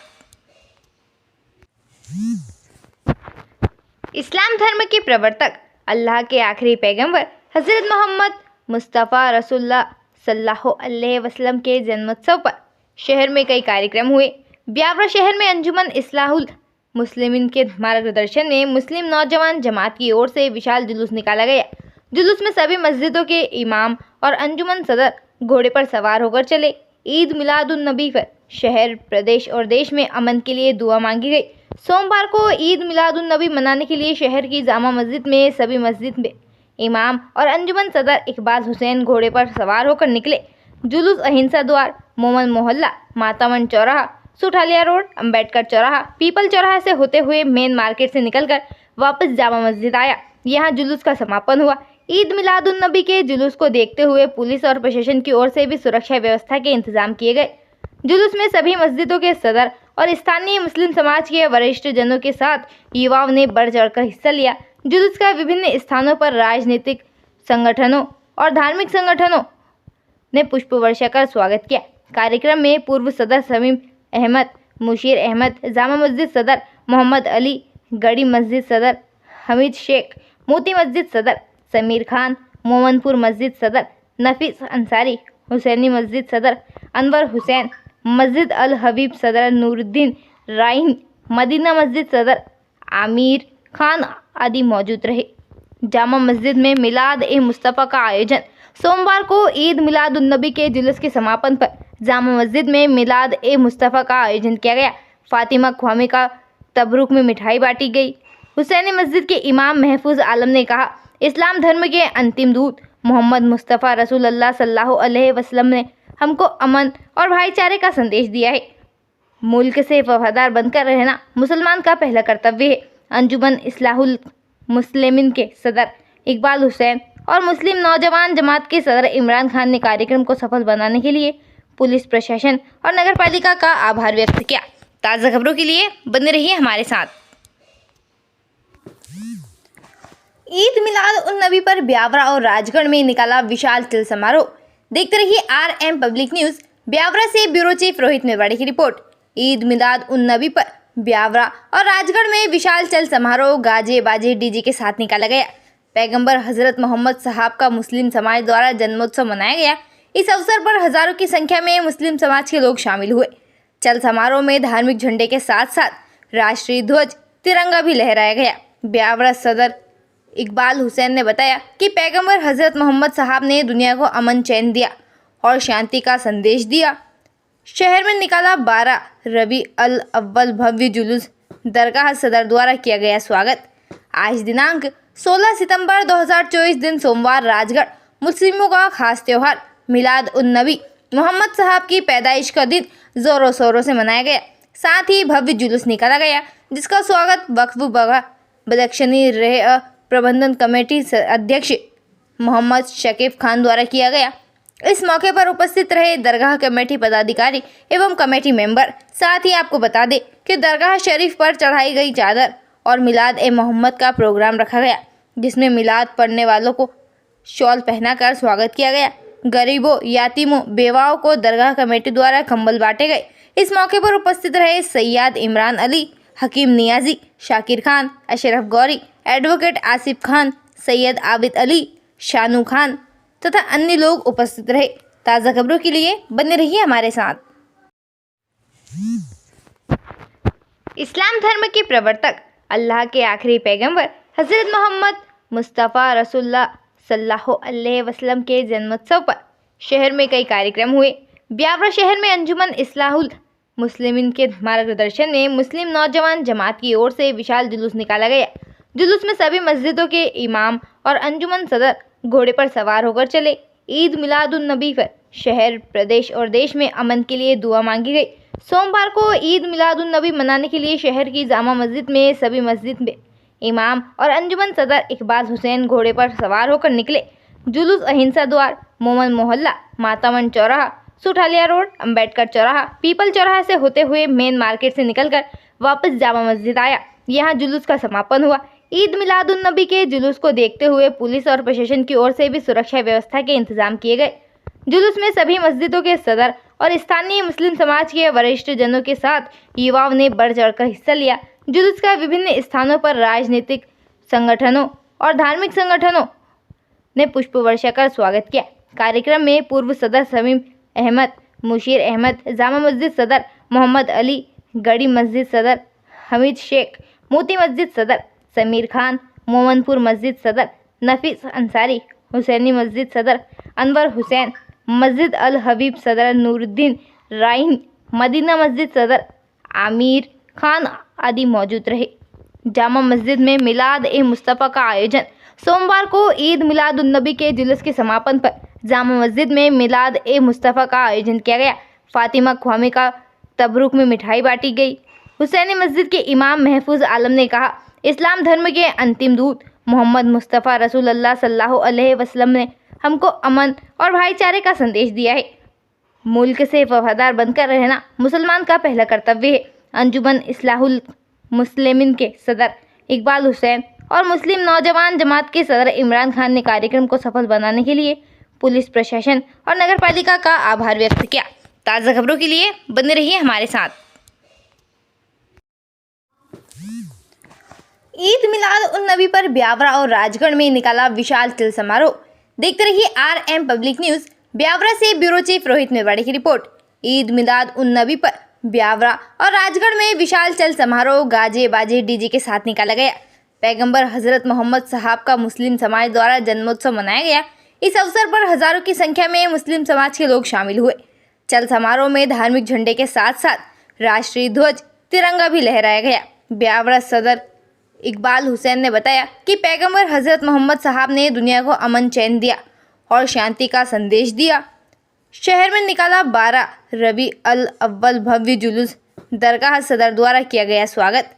इस्लाम धर्म के प्रवर्तक अल्लाह के आखिरी पैगंबर हज़रत मोहम्मद मुस्तफ़ा रसूलुल्लाह सल्लल्लाहु अलैहि वसल्लम के जन्मोत्सव पर शहर में कई कार्यक्रम हुए। ब्यावरा शहर में अंजुमन इस्लाहुल मुस्लिमीन के मार्गदर्शन में मुस्लिम नौजवान जमात की ओर से विशाल जुलूस निकाला गया। जुलूस में सभी मस्जिदों के इमाम और अंजुमन सदर घोड़े पर सवार होकर चले। ईद मिलादुन नबी पर शहर, प्रदेश और देश में अमन के लिए दुआ मांगी गई। सोमवार को ईद मिलादुन नबी मनाने के लिए शहर की जामा मस्जिद में सभी मस्जिद में इमाम और अंजुमन सदर इकबाल हुसैन घोड़े पर सवार होकर निकले। जुलूस अहिंसा द्वार, मोमन मोहल्ला, मातावन चौराहा, सुठालिया रोड, अंबेडकर चौराहा, पीपल चौराहा से होते हुए मेन मार्केट से निकलकर वापस जामा मस्जिद आया। यहाँ जुलूस का समापन हुआ। ईद मिलादुन नबी के जुलूस को देखते हुए पुलिस और प्रशासन की ओर से भी सुरक्षा व्यवस्था के इंतजाम किए गए। जुलूस में सभी मस्जिदों के सदर और स्थानीय मुस्लिम समाज के वरिष्ठ जनों के साथ युवाओं ने बढ़ चढ़कर हिस्सा लिया। जुलूस का विभिन्न स्थानों पर राजनीतिक संगठनों और धार्मिक संगठनों ने पुष्प वर्षा कर स्वागत किया। कार्यक्रम में पूर्व सदर समीम अहमद, मुशीर अहमद, जामा मस्जिद सदर मोहम्मद अली, गड़ी मस्जिद सदर हमीद शेख, मोती मस्जिद सदर समीर खान, मोमनपुर मस्जिद सदर नफीस अंसारी, हुसैनी मस्जिद सदर अनवर हुसैन, मस्जिद अल हबीब सदर नूरुद्दीन राइन, मदीना मस्जिद सदर आमिर खान आदि मौजूद रहे। जामा मस्जिद में मिलाद ए मुस्तफ़ा का आयोजन। सोमवार को ईद मिलादुन नबी के जुलूस के समापन पर जामा मस्जिद में मिलाद ए मुस्तफ़ा का आयोजन किया गया। फातिमा ख्वामी का तबरुक में मिठाई बांटी गई। हुसैनी मस्जिद के इमाम महफूज आलम ने कहा, इस्लाम धर्म के अंतिम दूत मोहम्मद मुस्तफ़ा रसूलुल्लाह सल्लल्लाहु अलैहि वसल्लम ने हमको अमन और भाईचारे का संदेश दिया है। मुल्क से वफादार बनकर रहना मुसलमान का पहला कर्तव्य है। अंजुमन इस्लाहुल मुस्लिमीन के सदर इकबाल हुसैन और मुस्लिम नौजवान जमात के सदर इमरान खान ने कार्यक्रम को सफल बनाने के लिए पुलिस प्रशासन और नगर पालिका का आभार व्यक्त किया। ताज़ा खबरों के लिए बने रहिए हमारे साथ। ईद मिलाद उन नबी पर ब्यावरा और राजगढ़ में निकाला विशाल तिल समारोह। देखते रहिए RM पब्लिक न्यूज। ब्यावरा से ब्यूरो चीफ रोहित मेवाड़ी की रिपोर्ट। ईद मिलाद उन नबी पर ब्यावरा और राजगढ़ में विशाल तिल समारोह गाजे बाजे डीजे के साथ निकाला गया। पैगंबर हजरत मोहम्मद साहब का मुस्लिम समाज द्वारा जन्मोत्सव मनाया गया। इस अवसर पर हजारों की संख्या में मुस्लिम समाज के लोग शामिल हुए। चल समारोह में धार्मिक झंडे के साथ साथ राष्ट्रीय ध्वज तिरंगा भी लहराया गया। ब्यावरा सदर इकबाल हुसैन ने बताया कि पैगंबर हजरत मोहम्मद साहब ने दुनिया को अमन चैन दिया और शांति का संदेश दिया। शहर में निकाला 12 रबी अल अव्वल भव्य जुलूस। दरगाह सदर द्वारा किया गया स्वागत। आज दिनांक 16 सितंबर 2024 दिन सोमवार राजगढ़ मुस्लिमों का खास त्यौहार मिलाद उन नबी मोहम्मद साहब की पैदाइश का दिन जोरों शोरों से मनाया गया। साथ ही भव्य जुलूस निकाला गया, जिसका स्वागत वक्फ बगा बदख्शनी रह प्रबंधन कमेटी अध्यक्ष मोहम्मद शकीब खान द्वारा किया गया। इस मौके पर उपस्थित रहे दरगाह कमेटी पदाधिकारी एवं कमेटी मेंबर। साथ ही आपको बता दें कि दरगाह शरीफ पर चढ़ाई गई चादर और मिलाद ए मोहम्मद का प्रोग्राम रखा गया, जिसमें मिलाद पढ़ने वालों को शॉल पहनाकर स्वागत किया गया। गरीबों, यातीमों, बेवाओं को दरगाह कमेटी द्वारा कंबल बांटे गए। इस मौके पर उपस्थित रहे सैयद इमरान अली, हकीम नियाजी, शाकिर खान, अशरफ गौरी, एडवोकेट आसिफ खान, सैयद आबिद अली, शानू खान तथा अन्य लोग उपस्थित रहे। ताज़ा खबरों के लिए बने रहिए हमारे साथ। इस्लाम धर्म के प्रवर्तक अल्लाह के आखिरी पैगंबर हजरत मोहम्मद मुस्तफ़ा रसूलुल्लाह सल्लल्लाहु अलैहि वसल्लम के जन्मोत्सव पर शहर में कई कार्यक्रम हुए। ब्यावरा शहर में अंजुमन इस्लाहुल मुस्लिमीन के मार्गदर्शन में मुस्लिम नौजवान जमात की ओर से विशाल जुलूस निकाला गया। जुलूस में सभी मस्जिदों के इमाम और अंजुमन सदर घोड़े पर सवार होकर चले। ईद मिलाद उन नबी पर शहर, प्रदेश और देश में अमन के लिए दुआ मांगी गई। सोमवार को ईद मिलाद उन नबी मनाने के लिए शहर की जामा मस्जिद में सभी मस्जिद में इमाम और अंजुमन सदर इकबाल हुसैन घोड़े पर सवार होकर निकले। जुलूस अहिंसा द्वार, मोमन मोहल्ला, मातावन चौराहा, सुठालिया रोड, अंबेडकर चौराहा, पीपल चौराहा से होते हुए मेन मार्केट से निकलकर वापस जामा मस्जिद आया। यहाँ जुलूस का समापन हुआ। ईद मिलाद उन नबी के जुलूस को देखते हुए पुलिस और प्रशासन की ओर से भी सुरक्षा व्यवस्था के इंतजाम किए गए। जुलूस में सभी मस्जिदों के सदर और स्थानीय मुस्लिम समाज के वरिष्ठ जनों के साथ युवाओं ने बढ़ चढ़कर हिस्सा लिया। जुलूस का विभिन्न स्थानों पर राजनीतिक संगठनों और धार्मिक संगठनों ने पुष्प वर्षा कर स्वागत किया। कार्यक्रम में पूर्व सदर समीम अहमद, मुशीर अहमद, जामा मस्जिद सदर मोहम्मद अली, गड़ी मस्जिद सदर हमीद शेख, मोती मस्जिद सदर समीर खान, मोमनपुर मस्जिद सदर नफीस अंसारी, हुसैनी मस्जिद सदर अनवर हुसैन, मस्जिद अल हबीब सदर नूरुद्दीन राइन, मदीना मस्जिद सदर आमिर खान आदि मौजूद रहे। जामा मस्जिद में मिलाद ए मुस्तफ़ा का आयोजन। सोमवार को ईद मिलाद उन नबी के जुलूस के समापन पर जामा मस्जिद में मिलाद ए मुस्तफ़ा का आयोजन किया गया। फातिमा ख्वामी का तबरुक में मिठाई बांटी गई। हुसैनी मस्जिद के इमाम महफूज आलम ने कहा, इस्लाम धर्म के अंतिम दूत मोहम्मद मुस्तफ़ा रसूलुल्लाह सल्लल्लाहु अलैहि वसल्लम ने हमको अमन और भाईचारे का संदेश दिया है। मुल्क से वफादार बनकर रहना मुसलमान का पहला कर्तव्य है। अंजुमन इस्लाहुल मुस्लिमीन के सदर इकबाल हुसैन और मुस्लिम नौजवान जमात के सदर इमरान खान ने कार्यक्रम को सफल बनाने के लिए पुलिस प्रशासन और नगर पालिका का आभार व्यक्त किया। ताज़ा खबरों के लिए बने रहिए हमारे साथ। ईद मिलाद उन नबी पर ब्यावरा और राजगढ़ में निकाला विशाल तिल समारोह। देखते रहिए RM पब्लिक न्यूज। ब्यावरा से ब्यूरो चीफ रोहित मेवाड़ी की रिपोर्ट। ईद मिलाद उन नबी पर ब्यावरा और राजगढ़ में विशाल तिल समारोह गाजे बाजे डीजे के साथ निकाला गया। पैगंबर हजरत मोहम्मद साहब का मुस्लिम समाज द्वारा जन्मोत्सव मनाया गया। इस अवसर पर हजारों की संख्या में मुस्लिम समाज के लोग शामिल हुए। चल समारोह में धार्मिक झंडे के साथ साथ राष्ट्रीय ध्वज तिरंगा भी लहराया गया। ब्यावरा सदर इकबाल हुसैन ने बताया कि पैगंबर हजरत मोहम्मद साहब ने दुनिया को अमन चैन दिया और शांति का संदेश दिया। शहर में निकाला 12 रबी अल अव्वल भव्य जुलूस। दरगाह सदर द्वारा किया गया स्वागत।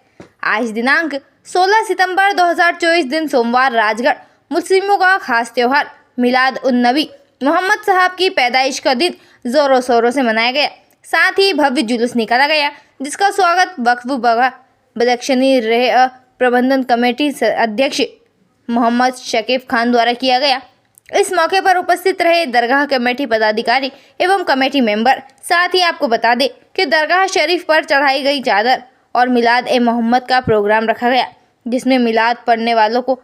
आज दिनांक 16 सितंबर 2024 दिन सोमवार राजगढ़ मुस्लिमों का खास त्यौहार मिलाद उन नबी मोहम्मद साहब की पैदाइश का दिन जोरों शोरों से मनाया गया। साथ ही भव्य जुलूस निकाला गया, जिसका स्वागत वक्फ बगा बदख्शनी रह प्रबंधन कमेटी अध्यक्ष मोहम्मद शकीब खान द्वारा किया गया। इस मौके पर उपस्थित रहे दरगाह कमेटी पदाधिकारी एवं कमेटी मेंबर। साथ ही आपको बता दें कि दरगाह शरीफ पर चढ़ाई गई चादर और मिलाद ए मोहम्मद का प्रोग्राम रखा गया, जिसमें मिलाद पढ़ने वालों को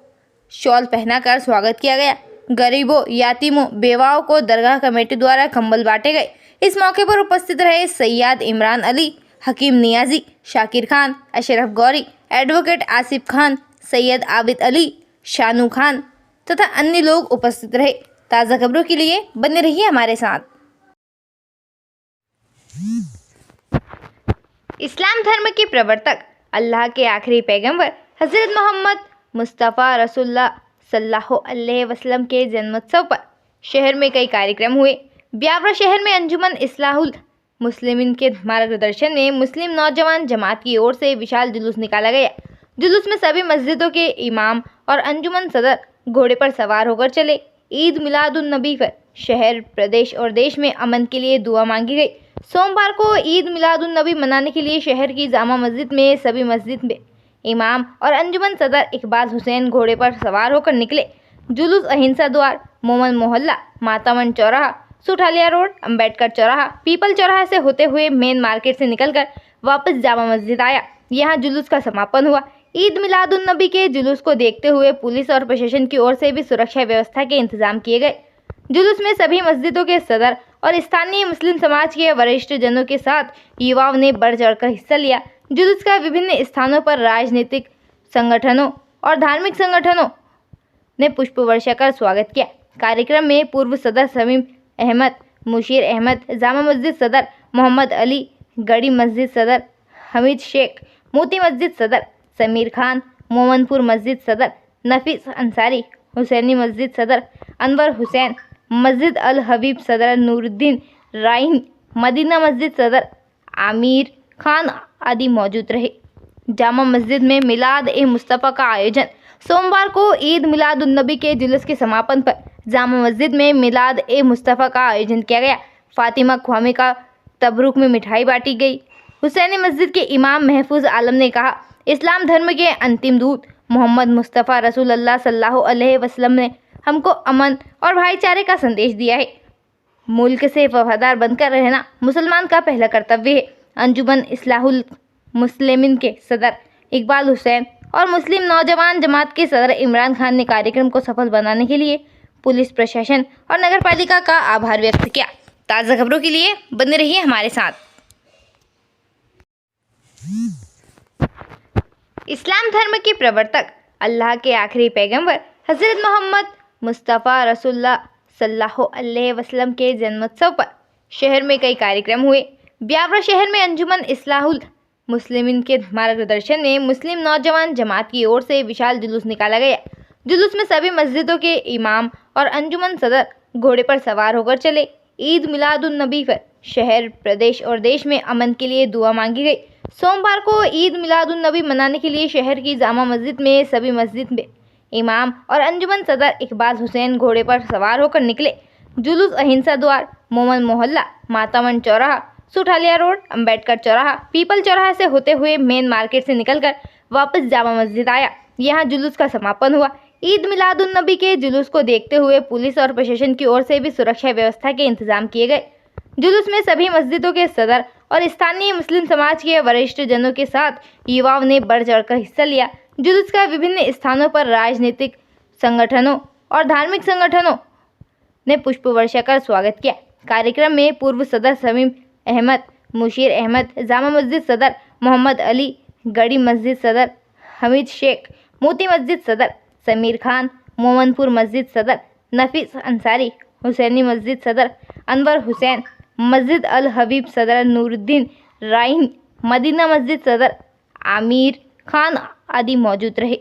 शॉल पहनाकर स्वागत किया गया। गरीबों, यातीमों, बेवाओं को दरगाह कमेटी द्वारा कंबल बांटे गए। इस मौके पर उपस्थित रहे सैयद इमरान अली, हकीम नियाजी, शाकिर खान, अशरफ गौरी, एडवोकेट आसिफ खान, सैयद आबिद अली, शानू खान तथा अन्य लोग उपस्थित रहे। ताज़ा खबरों के लिए बने रहिए हमारे साथ। इस्लाम धर्म के प्रवर्तक अल्लाह के आखिरी पैगंबर हज़रत मोहम्मद मुस्तफ़ा रसूलुल्लाह सल्लल्लाहु अलैहि वसल्लम के जन्मोत्सव पर शहर में कई कार्यक्रम हुए। ब्यावरा शहर में अंजुमन इस्लाहुल मुस्लिमीन के मार्गदर्शन में मुस्लिम नौजवान जमात की ओर से विशाल जुलूस निकाला गया। जुलूस में सभी मस्जिदों के इमाम और अंजुमन सदर घोड़े पर सवार होकर चले। ईद मिलादुन नबी पर शहर, प्रदेश और देश में अमन के लिए दुआ मांगी गई। सोमवार को ईद मिलादुन नबी मनाने के लिए शहर की जामा मस्जिद में सभी मस्जिद में इमाम और अंजुमन सदर इकबाल हुसैन घोड़े पर सवार होकर निकले। जुलूस अहिंसा द्वार, मोमन मोहल्ला, मातावन चौराहा, सुठालिया रोड, अंबेडकर चौराहा, पीपल चौराहा से होते हुए मेन मार्केट से निकलकर वापस जामा मस्जिद आया। यहाँ जुलूस का समापन हुआ। ईद मिलादुन नबी के जुलूस को देखते हुए पुलिस और प्रशासन की ओर से भी सुरक्षा व्यवस्था के इंतजाम किए गए। जुलूस में सभी मस्जिदों के सदर और स्थानीय मुस्लिम समाज के वरिष्ठ जनों के साथ युवाओं ने बढ़ चढ़कर हिस्सा लिया। जुलूस का विभिन्न स्थानों पर राजनीतिक संगठनों और धार्मिक संगठनों ने पुष्प वर्षा कर स्वागत किया। कार्यक्रम में पूर्व सदर समीम अहमद, मुशीर अहमद, जामा मस्जिद सदर मोहम्मद अली, गड़ी मस्जिद सदर हमीद शेख, मोती मस्जिद सदर समीर खान, मोमनपुर मस्जिद सदर नफीस अंसारी, हुसैनी मस्जिद सदर अनवर हुसैन, मस्जिद अल हबीब सदर नूरुद्दीन राइन, मदीना मस्जिद सदर आमिर खान आदि मौजूद रहे। जामा मस्जिद में मिलाद ए मुस्तफ़ा का आयोजन। सोमवार को ईद मिलादुन नबी के जुलूस के समापन पर जामा मस्जिद में मिलाद ए मुस्तफ़ा का आयोजन किया गया। फातिमा ख्वामी का तबरुक में मिठाई बांटी गई। हुसैनी मस्जिद के इमाम महफूज आलम ने कहा, इस्लाम धर्म के अंतिम दूत मोहम्मद मुस्तफ़ा रसूलुल्लाह सल्लल्लाहु अलैहि वसल्लम ने हमको अमन और भाईचारे का संदेश दिया है। मुल्क से वफादार बनकर रहना मुसलमान का पहला कर्तव्य है। अंजुमन इस्लाहुल मुस्लिमीन के सदर इकबाल हुसैन और मुस्लिम नौजवान जमात के सदर इमरान खान ने कार्यक्रम को सफल बनाने के लिए पुलिस प्रशासन और नगरपालिका का आभार व्यक्त किया। ताज़ा खबरों के लिए बने रहिए हमारे साथ। इस्लाम धर्म के प्रवर्तक अल्लाह के आखिरी पैगंबर हज़रत मोहम्मद मुस्तफ़ा रसूलुल्लाह सल्लल्लाहु अलैहि वसल्लम के जन्मोत्सव पर शहर में कई कार्यक्रम हुए। ब्यावरा शहर में अंजुमन इस्लाहुल मुस्लिमीन के मार्गदर्शन में मुस्लिम नौजवान जमात की ओर से विशाल जुलूस निकाला गया। जुलूस में सभी मस्जिदों के इमाम और अंजुमन सदर घोड़े पर सवार होकर चले। ईद मिलादुन नबी पर शहर, प्रदेश और देश में अमन के लिए दुआ मांगी गई। सोमवार को ईद मिलादुन नबी मनाने के लिए शहर की जामा मस्जिद में सभी मस्जिद में इमाम और अंजुमन सदर इकबाल हुसैन घोड़े पर सवार होकर निकले। जुलूस अहिंसा द्वार, मोमन मोहल्ला, मातावन चौराहा, सुठालिया रोड, अंबेडकर चौराहा, पीपल चौराहा से होते हुए मेन मार्केट से निकलकर वापस जामा मस्जिद आया। यहाँ जुलूस का समापन हुआ। ईद मिलादुन नबी के जुलूस को देखते हुए पुलिस और प्रशासन की ओर से भी सुरक्षा व्यवस्था के इंतजाम किए गए। जुलूस में सभी मस्जिदों के सदर और स्थानीय मुस्लिम समाज के वरिष्ठ जनों के साथ युवाओं ने बढ़ चढ़कर हिस्सा लिया। जुलूस का विभिन्न स्थानों पर राजनीतिक संगठनों और धार्मिक संगठनों ने पुष्प वर्षा कर स्वागत किया। कार्यक्रम में पूर्व सदर समीम अहमद, मुशीर अहमद, जामा मस्जिद सदर मोहम्मद अली, गड़ी मस्जिद सदर हमीद शेख, मोती मस्जिद सदर समीर खान, मोमनपुर मस्जिद सदर नफीस अंसारी, हुसैनी मस्जिद सदर अनवर हुसैन, मस्जिद अल हबीब सदर नूरुद्दीन राइन, मदीना मस्जिद सदर आमिर खान आदि मौजूद रहे।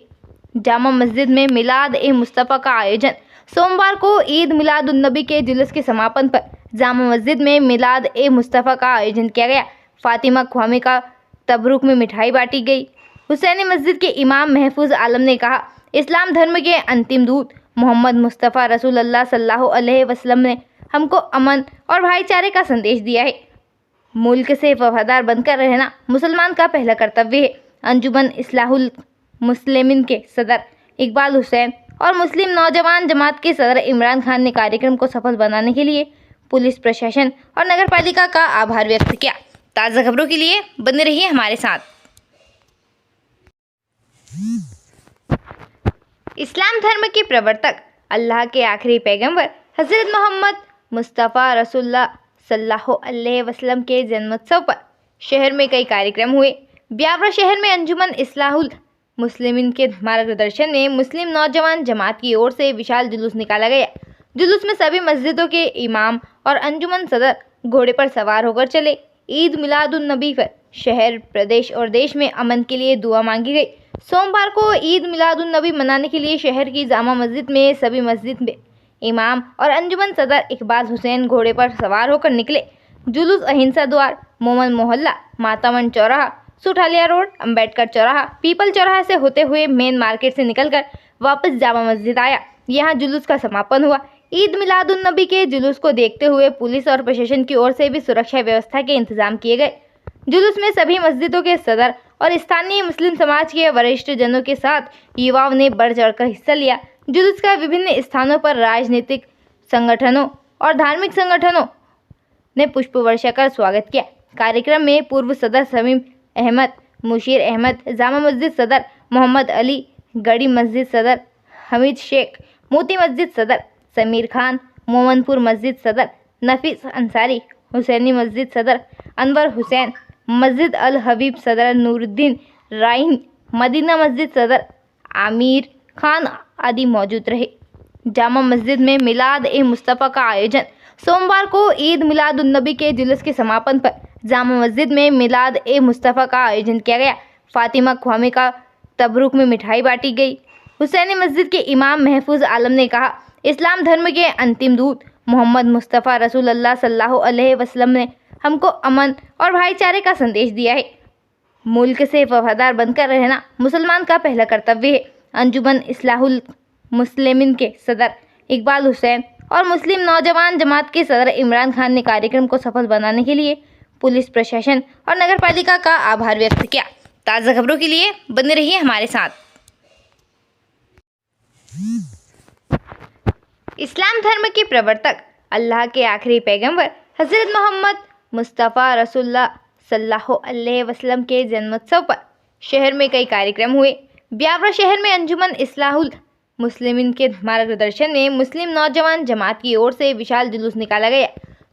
जामा मस्जिद में मिलाद ए मुस्तफ़ा का आयोजन। सोमवार को ईद मिलादुन नबी के जुलूस के समापन पर जामा मस्जिद में मिलाद ए मुस्तफ़ा का आयोजन किया गया। फातिमा ख्वामी का तबरुक में मिठाई बांटी गई। हुसैनी मस्जिद के इमाम महफूज आलम ने कहा, इस्लाम धर्म के अंतिम दूत मोहम्मद मुस्तफ़ा रसूलुल्लाह सल्लल्लाहु अलैहि वसल्लम ने हमको अमन और भाईचारे का संदेश दिया है। मुल्क से वफादार बनकर रहना मुसलमान का पहला कर्तव्य है। अंजुमन इस्लाहुल मुस्लिमीन के सदर इकबाल हुसैन और मुस्लिम नौजवान जमात के सदर इमरान खान ने कार्यक्रम को सफल बनाने के लिए पुलिस प्रशासन और नगर पालिका का आभार व्यक्त किया। ताज़ा खबरों के लिए बने रहिए हमारे साथ। इस्लाम धर्म के प्रवर्तक अल्लाह के आखिरी पैगंबर हज़रत मोहम्मद मुस्तफ़ा रसूलुल्लाह सल्लल्लाहु अलैहि वसल्लम के जन्मोत्सव पर शहर में कई कार्यक्रम हुए। ब्यावरा शहर में अंजुमन इस्लाहुल मुस्लिमीन के मार्गदर्शन में मुस्लिम नौजवान जमात की ओर से विशाल जुलूस निकाला गया। जुलूस में सभी मस्जिदों के इमाम और अंजुमन सदर घोड़े पर सवार होकर चले। ईद मिलादुन नबी पर शहर, प्रदेश और देश में अमन के लिए दुआ मांगी गई। सोमवार को ईद मिलादुन नबी मनाने के लिए शहर की जामा मस्जिद में सभी मस्जिद में इमाम और अंजुमन सदर इकबाल हुसैन घोड़े पर सवार होकर निकले। जुलूस अहिंसा द्वार, मोमन मोहल्ला, मातावन चौराहा, सुठालिया रोड, अंबेडकर चौराहा, पीपल चौराहा से होते हुए मेन मार्केट से निकलकर वापस जामा मस्जिद आया। यहाँ जुलूस का समापन हुआ। ईद मिलादुन नबी के जुलूस को देखते हुए पुलिस और प्रशासन की ओर से भी सुरक्षा व्यवस्था के इंतजाम किए गए। जुलूस में सभी मस्जिदों के सदर और स्थानीय मुस्लिम समाज के वरिष्ठ जनों के साथ युवाओं ने बढ़ चढ़कर हिस्सा लिया। जुलूस का विभिन्न स्थानों पर राजनीतिक संगठनों और धार्मिक संगठनों ने पुष्प वर्षा कर स्वागत किया। कार्यक्रम में पूर्व सदर समीम अहमद, मुशीर अहमद, जामा मस्जिद सदर मोहम्मद अली, गड़ी मस्जिद सदर हमीद शेख, मोती मस्जिद सदर समीर खान, मोमनपुर मस्जिद सदर नफीस अंसारी, हुसैनी मस्जिद सदर अनवर हुसैन, मस्जिद अल हबीब सदर नूरुद्दीन राइन, मदीना मस्जिद सदर आमिर खान आदि मौजूद रहे। जामा मस्जिद में मिलाद ए मुस्तफ़ा का आयोजन। सोमवार को ईद मिलादुन नबी के जुलूस के समापन पर जामा मस्जिद में मिलाद ए मुस्तफ़ा का आयोजन किया गया। फातिमा ख्वामी का तबरुक में मिठाई बांटी गई। हुसैनी मस्जिद के इमाम महफूज आलम ने कहा, इस्लाम धर्म के अंतिम दूत मोहम्मद मुस्तफ़ा रसूलुल्लाह सल्लल्लाहु अलैहि वसल्लम ने हमको अमन और भाईचारे का संदेश दिया है। मुल्क से वफादार बनकर रहना मुसलमान का पहला कर्तव्य है। अंजुमन इस्लाहुल मुस्लिमीन के सदर इकबाल हुसैन और मुस्लिम नौजवान जमात के सदर इमरान खान ने कार्यक्रम को सफल बनाने के लिए पुलिस प्रशासन और नगर पालिका का आभार व्यक्त किया। ताज़ा खबरों के लिए बने रहिए हमारे साथ। इस्लाम धर्म के प्रवर्तक अल्लाह के आखिरी पैगंबर हज़रत मोहम्मद मुस्तफ़ा रसूलुल्लाह सल्लल्लाहु अलैहि वसल्लम के जन्मोत्सव पर शहर में कई कार्यक्रम हुए। ब्यावरा शहर में अंजुमन इस्लाहुल मुस्लिमीन के मार्गदर्शन में मुस्लिम नौजवान जमात की ओर से विशाल जुलूस निकाला गया।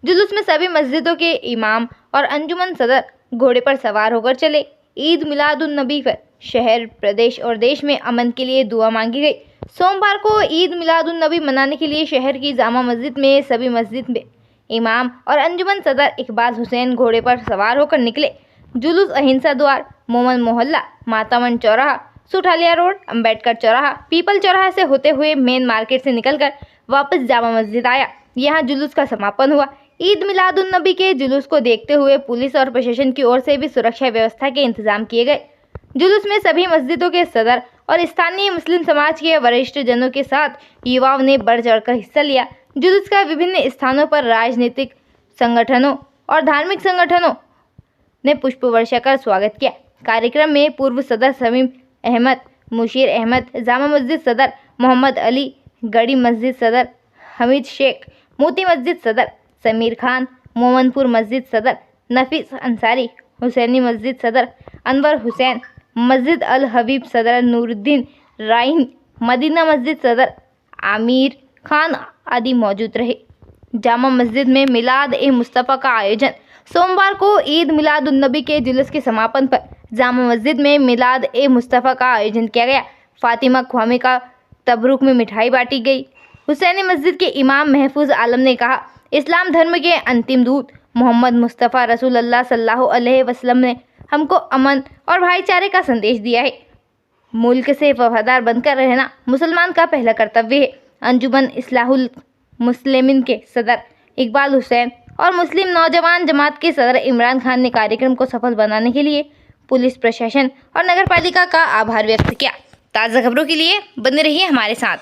जुलूस में सभी मस्जिदों के इमाम और अंजुमन सदर घोड़े पर सवार होकर चले। ईद मिलादुन नबी पर शहर, प्रदेश और देश में अमन के लिए दुआ मांगी गई। सोमवार को ईद मिलादुन नबी मनाने के लिए शहर की जामा मस्जिद में सभी मस्जिद में इमाम और अंजुमन सदर इकबाल हुसैन घोड़े पर सवार होकर निकले। जुलूस अहिंसा द्वार, मोमन मोहल्ला, मातावन चौराहा, सुठालिया रोड, अंबेडकर चौराहा, पीपल चौराहा से होते हुए मेन मार्केट से निकलकर वापस जामा मस्जिद आया। यहाँ जुलूस का समापन हुआ। ईद मिलादुन नबी के जुलूस को देखते हुए पुलिस और प्रशासन की ओर से भी सुरक्षा व्यवस्था के इंतजाम किए गए। जुलूस में सभी मस्जिदों के सदर और स्थानीय मुस्लिम समाज के वरिष्ठ जनों के साथ युवाओं ने बढ़ चढ़कर हिस्सा लिया। जुलूस का विभिन्न स्थानों पर राजनीतिक संगठनों और धार्मिक संगठनों ने पुष्प वर्षा कर स्वागत किया। कार्यक्रम में पूर्व सदर समीम अहमद, मुशीर अहमद, जामा मस्जिद सदर मोहम्मद अली, गड़ी मस्जिद सदर हमीद शेख, मोती मस्जिद सदर समीर खान, मोमनपुर मस्जिद सदर नफीस अंसारी, हुसैनी मस्जिद सदर अनवर हुसैन, मस्जिद अल हबीब सदर नूरुद्दीन राइन, मदीना मस्जिद सदर आमिर खान आदि मौजूद रहे। जामा मस्जिद में मिलाद ए मुस्तफ़ा का आयोजन। सोमवार को ईद मिलादुन नबी के जुलूस के समापन पर जामा मस्जिद में मिलाद ए मुस्तफ़ा का आयोजन किया गया। फातिमा ख्वामी का तबरुक में मिठाई बांटी गई। हुसैनी मस्जिद के इमाम महफूज आलम ने कहा, इस्लाम धर्म के अंतिम दूत मोहम्मद मुस्तफ़ा रसूलुल्लाह सल्लल्लाहु अलैहि वसल्लम ने हमको अमन और भाईचारे का संदेश दिया है। मुल्क से वफादार बनकर रहना मुसलमान का पहला कर्तव्य है। अंजुमन इस्लाहुल मुस्लिमीन के सदर इकबाल हुसैन और मुस्लिम नौजवान जमात के सदर इमरान खान ने कार्यक्रम को सफल बनाने के लिए पुलिस प्रशासन और नगर पालिका का आभार व्यक्त किया। ताज़ा खबरों के लिए बने रहिए हमारे साथ।